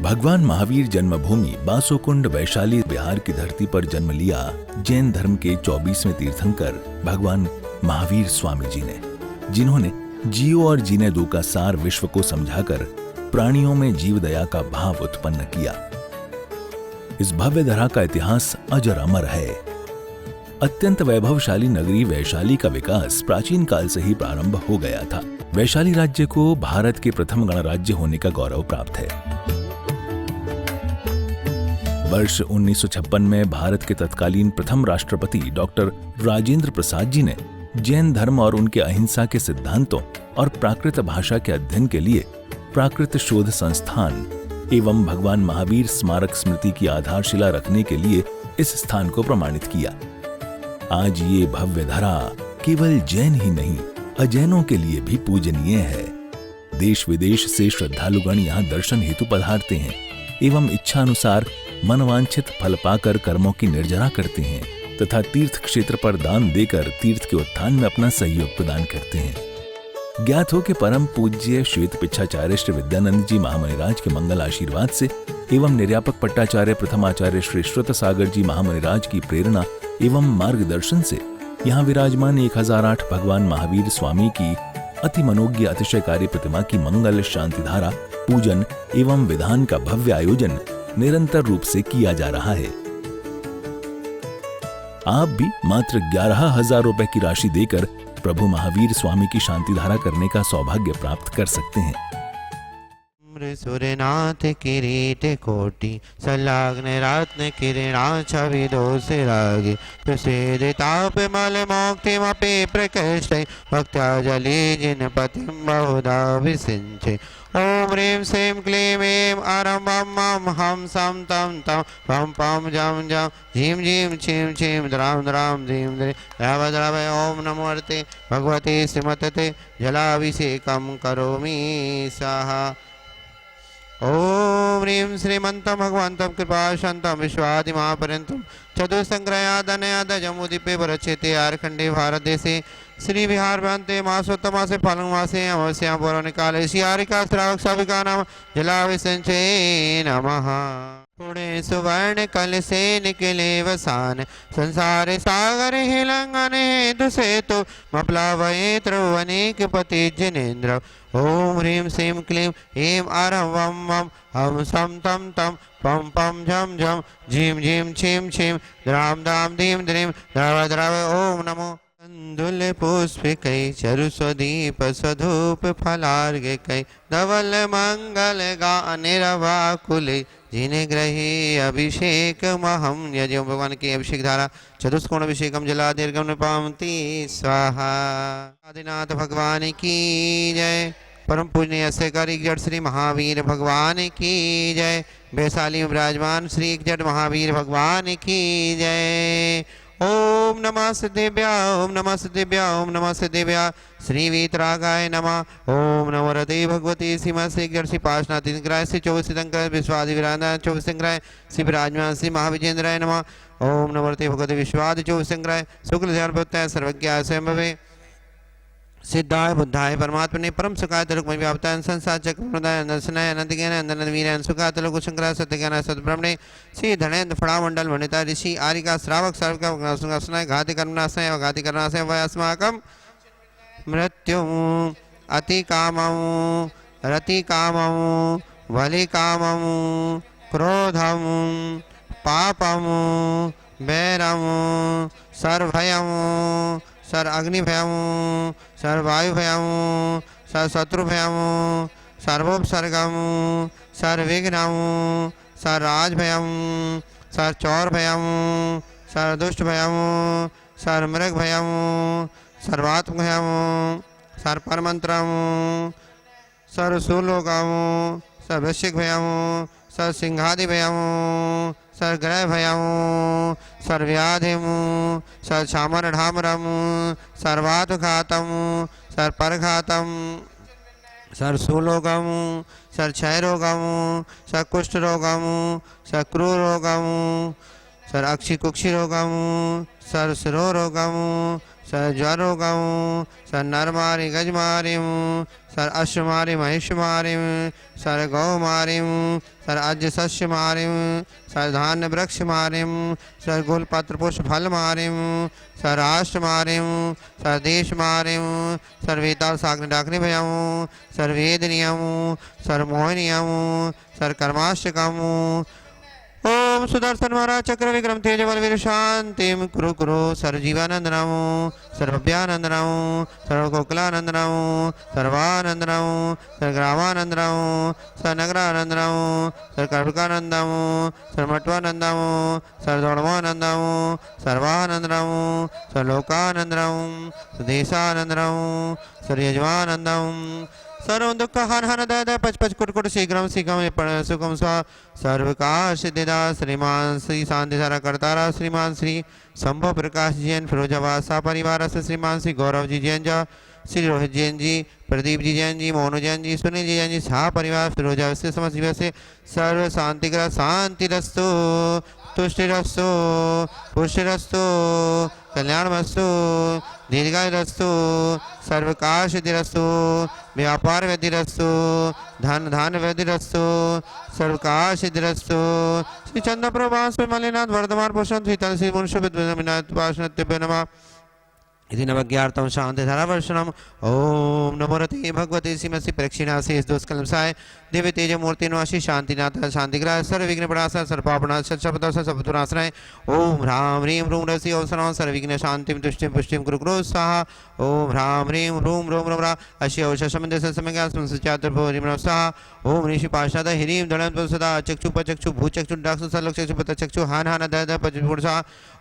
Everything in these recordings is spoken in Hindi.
भगवान महावीर जन्मभूमि बासोकुंड वैशाली बिहार की धरती पर जन्म लिया जैन धर्म के 24वें तीर्थंकर भगवान महावीर स्वामी जी ने, जिन्होंने जियो और जीने दो का सार विश्व को समझाकर प्राणियों में जीव दया का भाव उत्पन्न किया। इस भव्य धरा का इतिहास अजर अमर है। अत्यंत वैभवशाली नगरी वैशाली का विकास प्राचीन काल से ही प्रारंभ हो गया था। वैशाली राज्य को भारत के प्रथम गणराज्य होने का गौरव प्राप्त है। वर्ष 1956 में भारत के तत्कालीन प्रथम राष्ट्रपति डॉक्टर राजेंद्र प्रसाद जी ने जैन धर्म और उनके अहिंसा के सिद्धांतों और प्राकृत भाषा के अध्ययन के लिए प्राकृत शोध संस्थान एवं भगवान महावीर स्मारक स्मृति की आधारशिला रखने के लिए इस स्थान को प्रमाणित किया। आज ये भव्य धरा केवल जैन ही नहीं, अजैनों के लिए भी पूजनीय है। देश विदेश से श्रद्धालुगण यहाँ दर्शन हेतु पधारते हैं एवं इच्छा अनुसार मनवांछित फल पाकर कर्मों की निर्जरा करते हैं तथा तीर्थ क्षेत्र पर दान देकर तीर्थ के उत्थान में अपना सहयोग प्रदान करते हैं। ज्ञात हो कि परम पूज्य श्वेत पिच्छाचार्य श्री विद्यानंद जी महामुनिराज के मंगल आशीर्वाद से एवं निर्यापक पट्टाचार्य प्रथमाचार्य श्री श्रुत सागर जी महामुनिराज की प्रेरणा एवं मार्गदर्शन से यहाँ विराजमान 1008 भगवान महावीर स्वामी की अति मनोज्ञ अतिशयकारी प्रतिमा की मंगल शांति धारा पूजन एवं विधान का भव्य आयोजन निरंतर रूप से किया जा रहा है। आप भी मात्र 11,000 रुपए की राशि देकर प्रभु महावीर स्वामी की शांति धारा करने का सौभाग्य प्राप्त कर सकते हैं। सूर्यनाथ किरीट कोटि सलाग्न रत्न किरणा छवि दोष रागे प्रसिद्ध ताप मल मोक्तिमपि प्रकृष्टे भक्त्या जले जिन पतिं बहुधा विसिंचे। ओम ह्रीं श्रीं क्लीं ऐं अरं बं मं हं सं तं तं पं पं जं जं झीं झीं छीं छीं द्रां द्रां द्रीं द्रीं द्रव द्रव। ओम नमो अर्ते भगवते श्रीमते जलाभिषेकं करोमि स्वाहा। ओम ह्रीं श्रीमन्तं भगवन्तं कृपाशान्तं विश्वादिमापर्यन्तं चतुस्सङ्ग्रयादनयादजमुदीपे वरचेते आर्खण्डे भारतदेशे श्री बिहार प्रान्ते मासोत्तमासे फाल्गुनमासे अमावास्यां पौर्णिकाले श्रीहारिका श्रावक साविकानां जलाभिषेचे नमः। पुणे सुवर्ण कलशे निकले वसान संसार सागर हिलंगन हेतु सेतु मप्लावये त्रिभुवनेक पति जिनेन्द्र। ओम ह्रीं श्रीं क्लीं ऐं अरं वं मं हं सं तं तं पं पं झं झं झीं झीं छीं छीं द्रां द्रां द्रीं द्रीं द्रव द्रव। ओम नमो कंदुल पुष्पिकै चरुस्वदीप स्वधूप फलार्घ्यकै धवल मंगल गानिरवाकुले जिने ग्रहे अभिषेक महम यजो। भगवान की अभिषेक धारा चतुष्कोण अभिषेकम जला दीर्घम निपामति स्वाहा। आदिनाथ भगवान की जय। परम पूजनीय अस्यकारी जड़ श्री महावीर भगवान की जय। वैशाली में विराजमान श्री एकजट महावीर भगवान की जय। ओम नमः सिद्धिभ्या ओम नमः सिद्धिभ्या ओम नमः सिद्धिभ्या श्री वीतरागाय नमः। ओम नमो हृदय भगवती सीमा से श्री पाशना तीनग्राय श्री 24 तीर्थंकर विश्वादि विराजमान 24 तीर्थंकर श्री विराजमान श्री महाविजेंद्राय नमः। ओम नमो हृदय भगवती विश्वादि 24 तीर्थंकर शुक्ल ध्यान भक्ताय सर्वज्ञाय स्वयं भवे सिद्धाय बुद्धाय परमात्मने परम सुखाय तरुकमय व्याप्ताय संसार चक्रप्रदाय नरसनाय अनंतज्ञान अंधनवीराय सुखाय तरुक शंकराय सत्यज्ञानाय सतब्रह्मणे श्री धनेन्द्र फणामंडल वनिता ऋषि आरिका श्रावक सर्वकासनाय घाति कर्मनाशय व घाति कर्मनाशय वै अस्माकं मृत्यु अति कामं रति कामं बलि कामं क्रोधं पापं वैरं सर्वभयं सर अग्निभयं सर वायुभयं सर शत्रुभयं सर्वोपसर्गं सर विघ्नं सर राजभयं सर चौरभयं सर दुष्टभयं सर मृगभयं सर्वात्मभयं सर परमंत्रं सर सुलोकं सर वृश्चिकभयं सर सिंहादिभयं सर ग्रह भयं सर व्याधिं सर छामर ढामरं सर्वातघातं सर परघातं सर सुलोकं सर क्षयरोगं सर कुष्ठरोगं सर क्रूरोगं सर अक्षिकुक्षिरोगं सर शिरोरोगं सर ज्वरो गऊ सर नर मारे गज मारिम सर अश्व मारे महिष मारिम सर गौ मारिम सर अज शस्य मारिम सर धान्य वृक्ष मारिम सर गुल पत्र पुष्प फल मारिम सर राष्ट्र मारिम सर देश मारिम सर वेताल साग्नि डाकने भयाऊँ सर वेद नियमूँ सर मोह नियमूँ सर कर्माष्टकमूँ ओम सुदर्शन महाराज चक्र विक्रम तेज बल वीर शांति कुरु कुरु सर जीवानंद नमो सर्वभ्यानंद नमो सर्व कोकलानंद नमो सर्वानंद नमो सर ग्रामानंद नमो सर नगरानंद नमो सर कर्भिकानंद नमो सर मटवानंद नमो सर दौड़वानंद नमो सर्वानंद नमो सर लोकानंद नमो सुदेशानंद नमो सर यजमानंद नमो सर्व दुख हर हर दय दय पच पच कुट कुट शीघ्रम शीघ्रम सुखम स्वा सर्वकार सिद्धिदा श्रीमान श्री शांति सारा करतारा श्रीमान श्री संभव प्रकाश जैन फिरोजाबाद सा परिवार से श्रीमान श्री गौरव जी जैन जा श्री रोहित जैन जी प्रदीप जी जैन जी मोनू जैन जी सुनील जी जैन जी शाह परिवार फिरोजा से समस्त जीव से सर्व शांति ग्रह शांति रस्तो तुष्टिरस्तु पुष्टिरस्तु कल्याणमस्तु दीर्घायुरस्तु सर्वकार सिद्धिरस्तु व्यापार वृद्धिरस्तु धन धान वृद्धिरस्तु सर्वकार सिद्धिरस्तु श्री चंद्र प्रभास मलिनाथ वर्धमान पोषण श्री तुलसी मुंश विद्वनाथ पाशनत्य नमः इति नवज्ञार्थम शांति धारावर्षणम ओम नमो रते भगवते श्रीमसी प्रक्षिणासी दुष्कलमसाय दिव्य तेज मूर्ति निवासी शांतिनाथ शांतिग्रह सर्व विघ्न प्रणाशन सर्वपापना सत्सपदर्शन सर्वपुराश्रय ओम ह्राम ह्रीं ह्रूं रसी अवसरां सर्व विघ्न शांतिम तुष्टिम पुष्टिम कुरु कुरु स्वाहा ओम ह्राम ह्रीं ह्रूं रोम रोम रा अश्य औषध समन्वय सत्समज्ञा संसचातुर्भो ह्रीं स्वाहा ओम ऋषि पार्षद ह्रीं दणं सदा चक्षु पचक्षु भूचक्षु डाक्षु सलक्षु पतचक्षु हान हान दय दय पचपुरुषा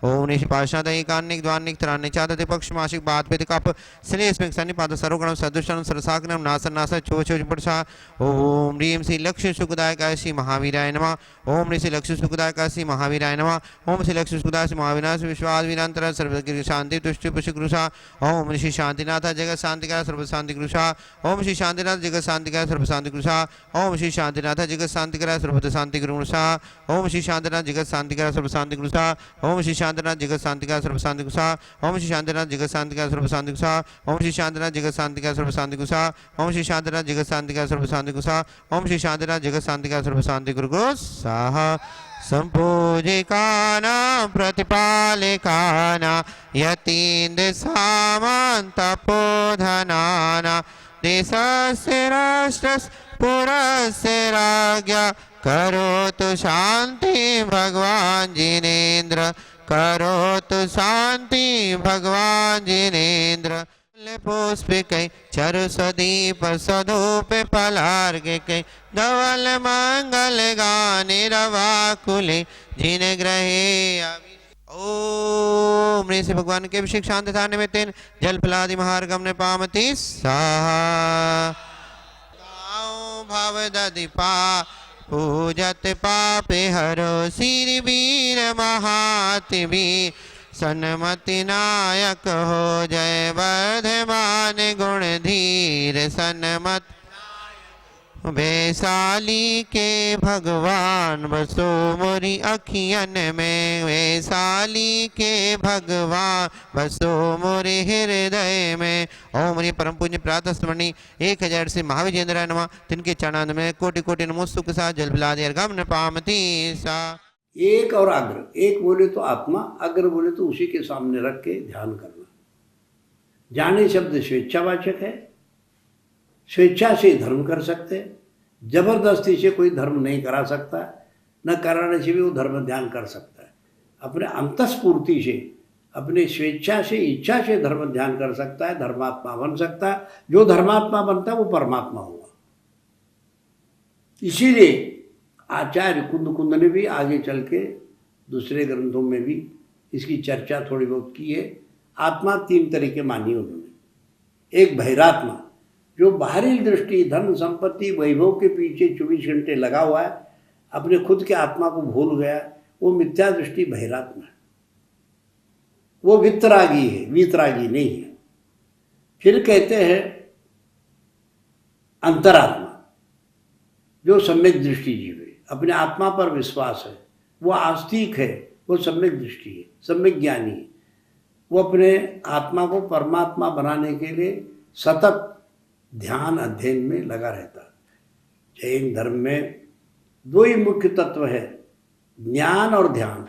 ओम ऋषि पार्षद एकान्निक द्वान्निक त्रान्निक चादते पक्ष मासिक बात पेद कप श्रेष्ठ सन्निपात सर्वगुणम सदुष्टम सरसाग्नम नासन नास चो चो पड़सा ओम ह्रीं श्री लक्ष्मी सुखदायकाय श्री महावीराय नमः ओम ऋषि लक्ष्मी सुखदायकाय श्री महावीराय नमः ओम श्री लक्ष्मी सुखदाय श्री महाविनाश विश्वास वीरांतर सर्वगिरि शांति तुष्टि पुष्कृषा ओम ऋषि शांतिनाथ जगत शांतिकार सर्व शांति कृषा ओम श्री शांतिनाथ जगत शांतिकार सर्व शांति कृषा ओम श्री शांतिनाथ जगत शांतिकार सर्व शांति कृषा ओम श्री शांतिनाथ जगत शांतिकार सर्व शांति कृषा ओम श्री शांतिनाथ जगत शांतिकार सर्व शांति कृषा ओम श्री शांतिनाथ जगत शांतिकार सर्व शांति कृषा ओम श्री शांतिनाथ जगत शांतिकार सर्व शांति कृषा ओम श्री शांतिनाथ जगत शांतिकार सर्व शांति कृषा ओम श्री शांतिनाथ जगत शांतिकार सर्व शांति कृ साहा संपूजिकाना प्रतिपालिकाना यतीन्द्र सामन्तपोधनाना देशस्य राष्ट्रस्य पुरस्य राज्ञा करोतु शांति भगवान जिनेन्द्र करोतु शांति भगवान जिनेन्द्र पुष्पिकै चरु सदीप सधूप फलार्घ्य धवल मंगल गाने रवाकुले जिन ग्रहे ओम ऋषि भगवान के अभिषेक शांति था निमित्तेन जल फलादि महार्गम ने पामति साहा भव दधिपा पूजत पापे हरो सिर वीर महातिवी सन्मति नायक हो जय वर्धमान गुण धीर सन्मत वैशाली के भगवान बसो मोरी अखियन में वैशाली के भगवान बसो मोरे हृदय में ओम रे परम पूज्य प्रातः स्मरणी 1000 से महाविजेंद्र नमः तिनके चरणान में कोटि कोटि नमोस्तु के साथ जल बिलादि अर्घम न पामती सा एक और अग्र, एक बोले तो आत्मा, अग्र बोले तो उसी के सामने रख के ध्यान करना। जाने शब्द स्वेच्छावाचक है, स्वेच्छा से धर्म कर सकते, जबरदस्ती से कोई धर्म नहीं करा सकता, न कराने से भी वो धर्म ध्यान कर सकता है। अपने अंतस्फूर्ति से, अपने स्वेच्छा से, इच्छा से धर्म ध्यान कर सकता है, धर्मात्मा बन सकता है। जो धर्मात्मा बनता है वो परमात्मा होगा। इसीलिए आचार्य कुंद ने भी आगे चल के दूसरे ग्रंथों में भी इसकी चर्चा थोड़ी बहुत की है। आत्मा 3 तरह के मानी उन्होंने। एक बहिरात्मा, जो बाहरी दृष्टि, धन संपत्ति वैभव के पीछे 24 घंटे लगा हुआ है, अपने खुद के आत्मा को भूल गया, वो मिथ्या दृष्टि बहिरात्मा है। वो वितरागी है, वीतरागी नहीं है। फिर कहते हैं अंतरात्मा, जो सम्यक दृष्टि जीव है, अपने आत्मा पर विश्वास है, वो आस्तिक है, वो सम्यक दृष्टि है, सम्यक ज्ञानी है। वो अपने आत्मा को परमात्मा बनाने के लिए सतत ध्यान अध्ययन में लगा रहता है। जैन धर्म में दो ही मुख्य तत्व है, ज्ञान और ध्यान।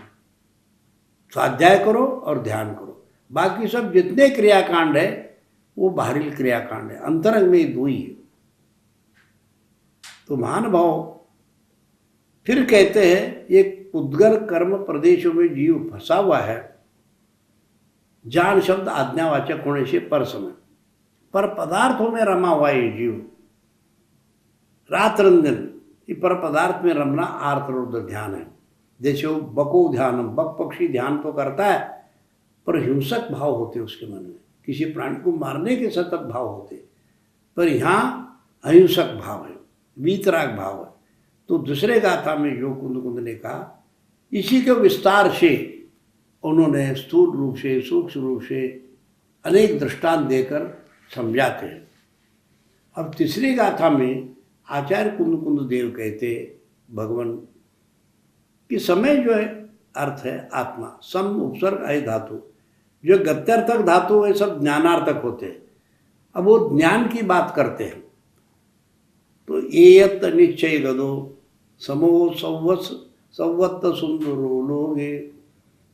स्वाध्याय करो और ध्यान करो, बाकी सब जितने क्रियाकांड है वो बाहरी क्रियाकांड है, अंतरंग में दो ही है। तो महानुभाव फिर कहते हैं, एक उद्गर कर्म प्रदेशों में जीव फंसा हुआ है। जान शब्द आज्ञावाचक होने से पर समय, पर पदार्थों में रमा हुआ है जीव। रात रंजन, ये पर पदार्थ में रमना आर्तरुद्र ध्यान है। जैसे वो बको ध्यानम, बक पक्षी ध्यान तो करता है पर हिंसक भाव होते उसके मन में, किसी प्राणी को मारने के सतत भाव होते, पर यहाँ अहिंसक भाव है, वीतराग भाव है। तो दूसरे गाथा में जो कुंद ने कहा, इसी के विस्तार से उन्होंने स्थूल रूप से सूक्ष्म रूप से अनेक दृष्टांत देकर समझाते हैं। अब तीसरी गाथा में आचार्य कुंद देव कहते भगवान कि समय जो है अर्थ है आत्मा, सम उपसर्ग अय धातु, जो गत्यर्थक धातु है सब ज्ञानार्थक होते हैं। अब वो ज्ञान की बात करते हैं तो एयत निश्चय गदो समो संवत्त सुंदरो लोगे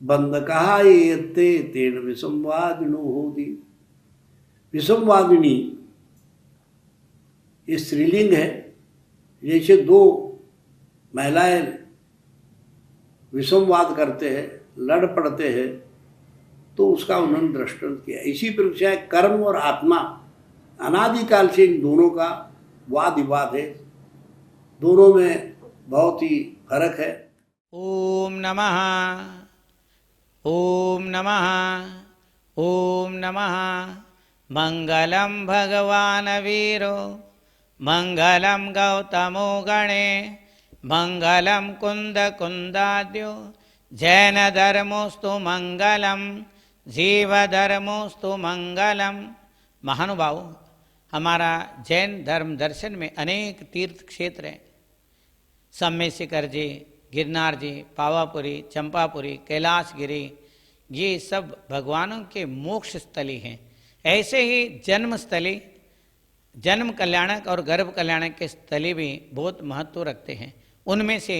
बंद कहा एयते तेन विसंवादिनो होती। विसंवादिनी ये स्त्रीलिंग है। जैसे दो महिलाएं विसंवाद करते हैं, लड़ पड़ते हैं, तो उसका उन्होंने दृष्टांत किया। इसी प्रकार कर्म और आत्मा अनादिकाल से इन दोनों का वाद विवाद है, दोनों में बहुत ही फर्क है। ओम नमः ओम नमः ओम नमः। मंगलम भगवान वीरो मंगलम गौतमो गणे मंगलम कुंद कुंदाद्यो जैन धर्मोस्तु मंगलम जीव धर्मोस्तु मंगलम। महानुभाव, हमारा जैन धर्म दर्शन में अनेक तीर्थ क्षेत्र हैं। सम्य शिखर जी, गिरनार जी, पावापुरी, चंपापुरी, कैलाशगिरी, ये सब भगवानों के मोक्ष स्थली हैं। ऐसे ही जन्म स्थली, जन्म कल्याणक और गर्भ कल्याणक के स्थली भी बहुत महत्व रखते हैं। उनमें से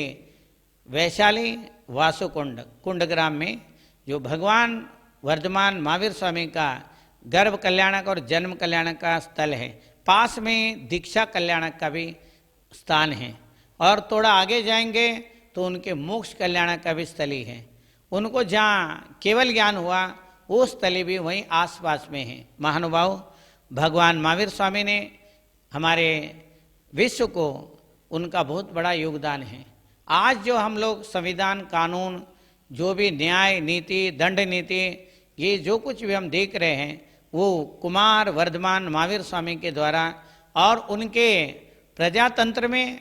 वैशाली वासुकुंड कुंडग्राम में जो भगवान वर्धमान महावीर स्वामी का गर्भ कल्याणक और जन्म कल्याणक का स्थल है, पास में दीक्षा कल्याणक का भी स्थान है, और थोड़ा आगे जाएंगे तो उनके मोक्ष कल्याणक का भी स्थली है। उनको जहाँ केवल ज्ञान हुआ वो स्थली भी वहीं आसपास में है। महानुभाव, भगवान महावीर स्वामी ने हमारे विश्व को, उनका बहुत बड़ा योगदान है। आज जो हम लोग संविधान, कानून, जो भी न्याय नीति, दंड नीति, ये जो कुछ भी हम देख रहे हैं वो कुमार वर्धमान महावीर स्वामी के द्वारा, और उनके प्रजातंत्र में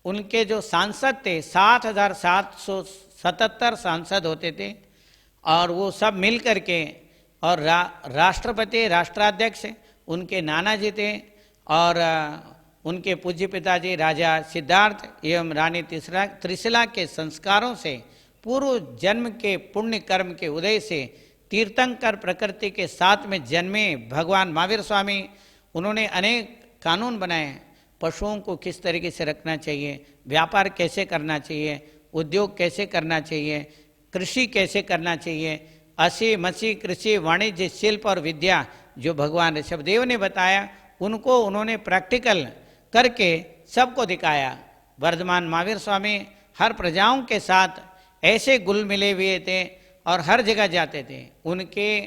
उनके जो सांसद थे 7,777 सांसद होते थे, और वो सब मिल करके, और राष्ट्रपति, राष्ट्राध्यक्ष उनके नाना जी थे, और उनके पूज्य पिताजी राजा सिद्धार्थ एवं रानी त्रिशिला के संस्कारों से, पूर्व जन्म के पुण्य कर्म के उदय से तीर्थंकर प्रकृति के साथ में जन्मे भगवान महावीर स्वामी, उन्होंने अनेक कानून बनाए। पशुओं को किस तरीके से रखना चाहिए, व्यापार कैसे करना चाहिए, उद्योग कैसे करना चाहिए, कृषि कैसे करना चाहिए, असी मसी कृषि, वाणिज्य, शिल्प और विद्या जो भगवान ऋषभदेव ने बताया, उनको उन्होंने प्रैक्टिकल करके सबको दिखाया। वर्धमान महावीर स्वामी हर प्रजाओं के साथ ऐसे घुल मिले हुए थे और हर जगह जाते थे। उनके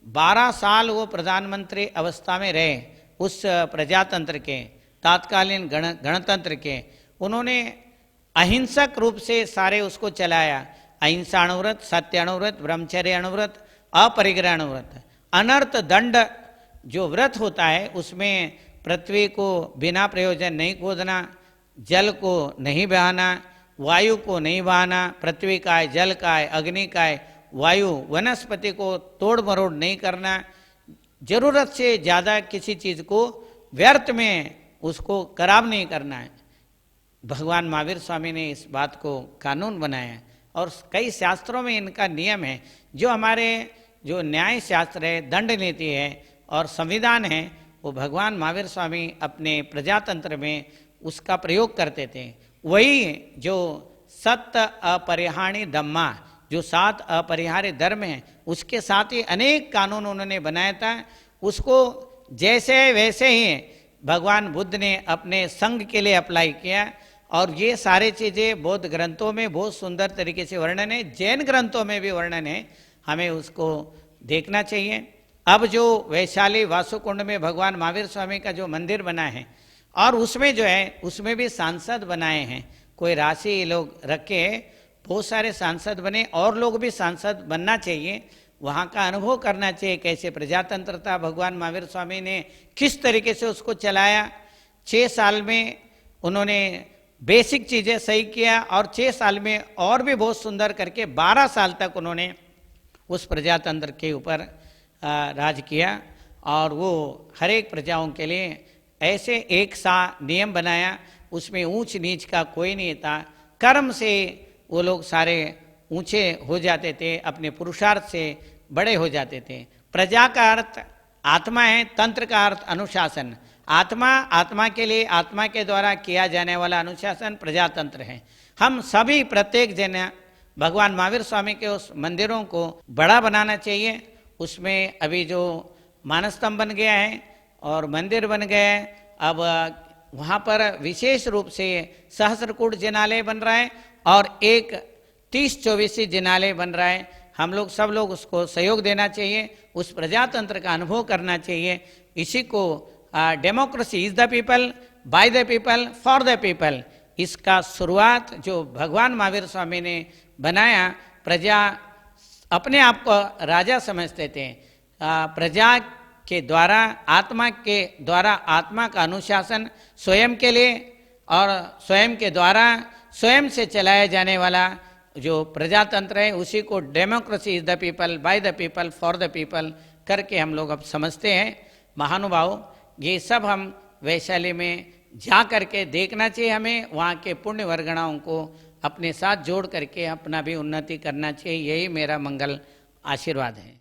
12 साल वो प्रधानमंत्री अवस्था में रहे, उस प्रजातंत्र के, तात्कालीन गणतंत्र के। उन्होंने अहिंसक रूप से सारे उसको चलाया। अहिंसा अणुव्रत, सत्य अणुव्रत, ब्रह्मचर्य अणुव्रत, अपरिग्रह अणुव्रत। अनर्थ दंड जो व्रत होता है उसमें पृथ्वी को बिना प्रयोजन नहीं खोदना, जल को नहीं बहाना, वायु को नहीं बहाना, पृथ्वी का है, जल का है, अग्नि का है, वायु, वनस्पति को तोड़ मरोड़ नहीं करना, जरूरत से ज़्यादा किसी चीज़ को व्यर्थ में उसको खराब नहीं करना है। भगवान महावीर स्वामी ने इस बात को कानून बनाया, और कई शास्त्रों में इनका नियम है। जो हमारे जो न्याय शास्त्र है, दंड नीति है और संविधान है, वो भगवान महावीर स्वामी अपने प्रजातंत्र में उसका प्रयोग करते थे। वही जो सत्य अपरिहार्य धम्मा, जो 7 अपरिहार्य धर्म हैं, उसके साथ ही अनेक कानून उन्होंने बनाया था। उसको जैसे वैसे ही भगवान बुद्ध ने अपने संघ के लिए अप्लाई किया और ये सारे चीज़ें बौद्ध ग्रंथों में बहुत सुंदर तरीके से वर्णन है, जैन ग्रंथों में भी वर्णन है, हमें उसको देखना चाहिए। अब जो वैशाली वासुकुंड में भगवान महावीर स्वामी का जो मंदिर बना है और उसमें जो है उसमें भी सांसद बनाए हैं, कोई राशि लोग रखे, बहुत सारे सांसद बने और लोग भी सांसद बनना चाहिए, वहाँ का अनुभव करना चाहिए कैसे प्रजातंत्र था, भगवान महावीर स्वामी ने किस तरीके से उसको चलाया। 6 साल में उन्होंने बेसिक चीज़ें सही किया और 6 साल में और भी बहुत सुंदर करके 12 साल तक उन्होंने उस प्रजातंत्र के ऊपर राज किया और वो हर एक प्रजाओं के लिए ऐसे एक सा नियम बनाया, उसमें ऊंच नीच का कोई नहीं था। कर्म से वो लोग सारे ऊंचे हो जाते थे, अपने पुरुषार्थ से बड़े हो जाते थे। प्रजा का अर्थ आत्मा है, तंत्र का अर्थ अनुशासन। आत्मा, आत्मा के लिए आत्मा के द्वारा किया जाने वाला अनुशासन प्रजातंत्र है। हम सभी प्रत्येक जन भगवान महावीर स्वामी के उस मंदिरों को बड़ा बनाना चाहिए। उसमें अभी जो मानस्तंभ बन गया है और मंदिर बन गया है, अब वहाँ पर विशेष रूप से सहस्त्रकूट जिनालय बन रहा है और एक 30-24 जिनालय बन रहा है। हम लोग सब लोग उसको सहयोग देना चाहिए, उस प्रजातंत्र का अनुभव करना चाहिए। इसी को democracy is the people, by the people, for the people, इसका शुरुआत जो भगवान महावीर स्वामी ने बनाया। प्रजा अपने आप को राजा समझते थे, प्रजा के द्वारा, आत्मा के द्वारा आत्मा का अनुशासन स्वयं के लिए और स्वयं के द्वारा स्वयं से चलाया जाने वाला जो प्रजातंत्र है, उसी को democracy is the people, by the people, for the people करके हम लोग अब समझते हैं। महानुभाव, ये सब हम वैशाली में जा करके देखना चाहिए। हमें वहाँ के पुण्य वर्गणाओं को अपने साथ जोड़ करके अपना भी उन्नति करना चाहिए। यही मेरा मंगल आशीर्वाद है।